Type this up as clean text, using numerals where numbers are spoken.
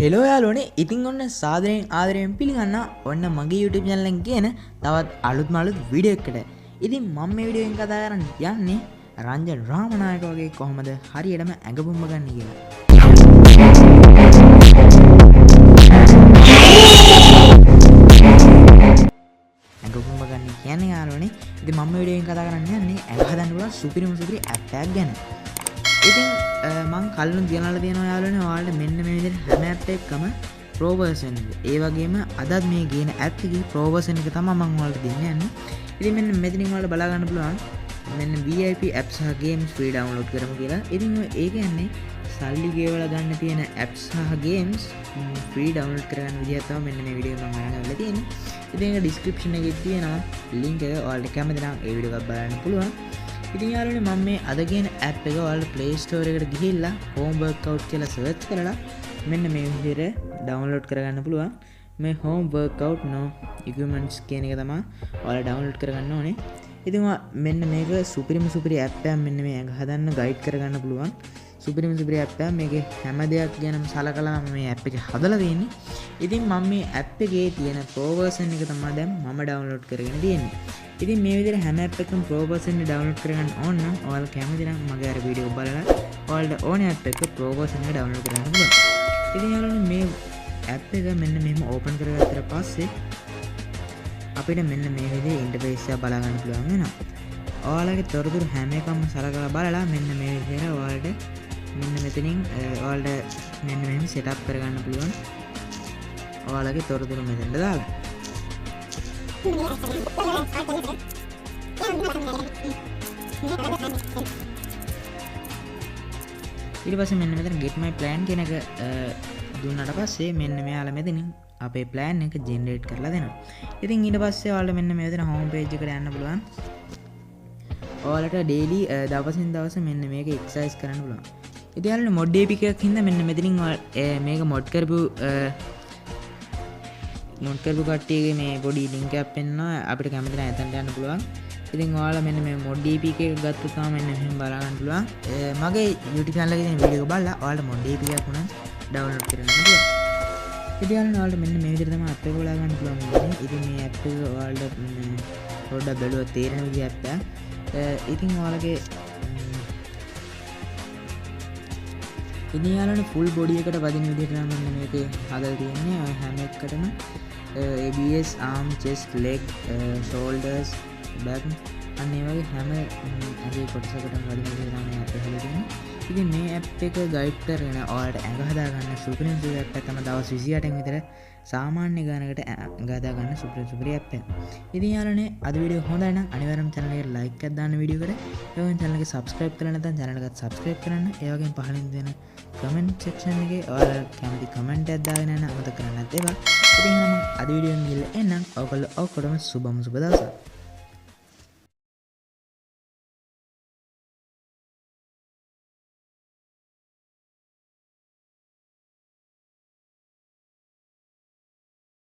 Hello යාලුවනේ ඉතින් ඔන්න සාදරයෙන් ආදරයෙන් පිළිගන්න ඔන්න මගේ YouTube channel එකෙන් කියන තවත් අලුත්ම අලුත් වීඩියෝ එකකට. ඉතින් මම මේ වීඩියෝ එකෙන් කතා කරන්න යන්නේ රංජන් රාමනායක වගේ කොහොමද හරියටම ඇඟපුම්බ ගන්න කියලා. ඇඟපුම්බ ගන්න කියන්නේ යාලුවනේ ඉතින් මම මේ වීඩියෝ එකෙන් කතා කරන්න යන්නේ ඇඟ හදන්න පුළුවන් සුපිරිම ඇප් එකක් ගැන. ඉතින් මං කල්ලුන් දියනලා තියෙනවා යාළුවනේ ඔයාලට මෙන්න මේ විදිහට හැම ඇප් එකකම ප්‍රෝ වර්ෂන් එක. ඒ වගේම අදත් මේ ගේන ඇප් එකේ ප්‍රෝ වර්ෂන් එක තමයි මම ඔයාලට දෙන්න යන්නේ. ඉතින් මෙන්න මෙතනින් ඔයාලට බලා ගන්න පුළුවන් මෙන්න VIP apps සහ games free download කරමු කියලා. ඉතින් ඒ කියන්නේ සල්ලි ගෙවලා ගන්න තියෙන apps සහ games free download කරගන්න විදිහ තමයි මෙන්න මේ වීඩියෝ එක මම අරන් ආවලා තියෙන්නේ. ඉතින් ඒක description එකේ තියෙනවා link එක. ඔයාලට කැමති නම් ඒ වීඩියෝ එක බලන්න පුළුවන්. ඉතින් යාළුවනේ මම මේ අද කියන ඇප් එක ඔයාලා Play Store එකට ගිහිල්ලා home workout කියලා search කරලා මෙන්න මේ විදිහට download කරගන්න පුළුවන්. මේ home workout no equipments කියන එක තමයි ඔයාලා download කරගන්න ඕනේ. ඉතින් මෙන්න මේක සුපිරිම ඇප් එකක්. මෙන්න මේ ඇඟ හදන්න guide කරගන්න පුළුවන්. සුපිරිම ඇප් එකක්. මේකේ හැම දෙයක් ගැනම සලකලා මම මේ ඇප් එක හදලා තියෙන්නේ. ඉතින් මම මේ ඇප් එකේ තියෙන pro version එක තමයි දැන් මම download කරගෙන තියෙන්නේ. ඉතින් මේ විදිහට හැම ඇප් එකකම pro version එක download කරගන්න ඕන නම් ඔයාලා කැමති නම් මගේ අර වීඩියෝ බලලා ඔයාලට ඕනේ ඇප් එක pro version එක download කරගන්න පුළුවන්. ඉතින් යාළුවනේ මේ ඇප් එක මෙන්න මෙහෙම open කරගත්තට පස්සේ අපිට මෙන්න මේ විදිහේ ඉන්ටර්ෆේස් එක බලා ගන්න පුළුවන් වෙනවා. ඔයාලගේ තොරතුරු හැම එකම සලකලා බලලා මෙන්න මේ විදිහට ඔයාලට මෙන්න මෙතනින් ඔයාලට මෙන්න මෙහෙම setup කරගන්න පුළුවන්. ඔයාලගේ තොරතුරු මෙතනට දාලා ඊට පස්සේ මෙන්න මෙතන get my plan කියන එක දුන්නාට පස්සේ මෙන්න මෙයාලා මෙතනින් අපේ plan එක generate කරලා දෙනවා. ඉතින් ඊට පස්සේ ඔයාලට මෙන්න මෙතන home page එකට යන්න පුළුවන්. ඔයාලට daily දවසින් දවස මෙන්න මේක exercise කරන්න පුළුවන්. ඉතින් යාළුවනේ mod APK එකක් හින්දා මෙන්න මෙතනින් මේක mod කරපු කට්ටියගේ මේ පොඩි link එකක් පෙන්නනවා. අපිට කැමති නම් එතනට යන්න පුළුවන්. ඉතින් ඔයාලා මෙන්න මේ mod APK එක ගත්තොත් තමයි මෙන්න මෙහෙම බලා ගන්න පුළුවන්. මගේ YouTube channel එකේ තියෙන වීඩියෝ එක බලලා ඔයාලට mod APK එකක් උනත් download කරගන්න පුළුවන්. ඉතින් ඔයාලට මෙන්න මේ විදිහට තමයි app එක බලා ගන්න පුළුවන් වෙන්නේ. ඉතින් මේ app එක ඔයාලට පොඩ්ඩක් බලුවා තේරෙන විදිහ app එක. ඉතින් ඔයාලගේ ඉතින් යාළුවනේ full body එකට වදින විදිහට නම් මෙන්න මේකේ හදලා තියෙන්නේ. හැම එකකටම ABS, arm, chest, leg, shoulders, back අන්න ඒ වගේ හැම ඇඟේ කොටසකටම වදින විදිහට තමයි app එක හදලා තියෙන්නේ. ඉතින් මේ app එක guide කරගෙන ඔයාලට ඇඟ හදා ගන්න සුපිරිම app එකක් තමයි දවස් 28න් විතර සාමාන්‍ය ගානකට ඇඟ හදා ගන්න සුපිරි app එක. ඉතින් යාළුවනේ අද වීඩියෝ හොඳයි නම් අනිවාර්යයෙන්ම channel එකට like එකක් දාන්න වීඩියෝ එකට. ඒ වගේම channel එක subscribe කරලා නැත්නම් channel එකත් subscribe කරන්න. ඒ වගේම පහලින් දෙන comment section එකේ ඔයාලා කැමති comment එකක් දාගෙන යන්න අමතක කරන්න නැත් ඒවා. ඉතින් මම අද වීඩියෝ එක ගිහලා එන්නම්. ඔයගොල්ලෝ ඔක්කොටම සුබ දවසක්.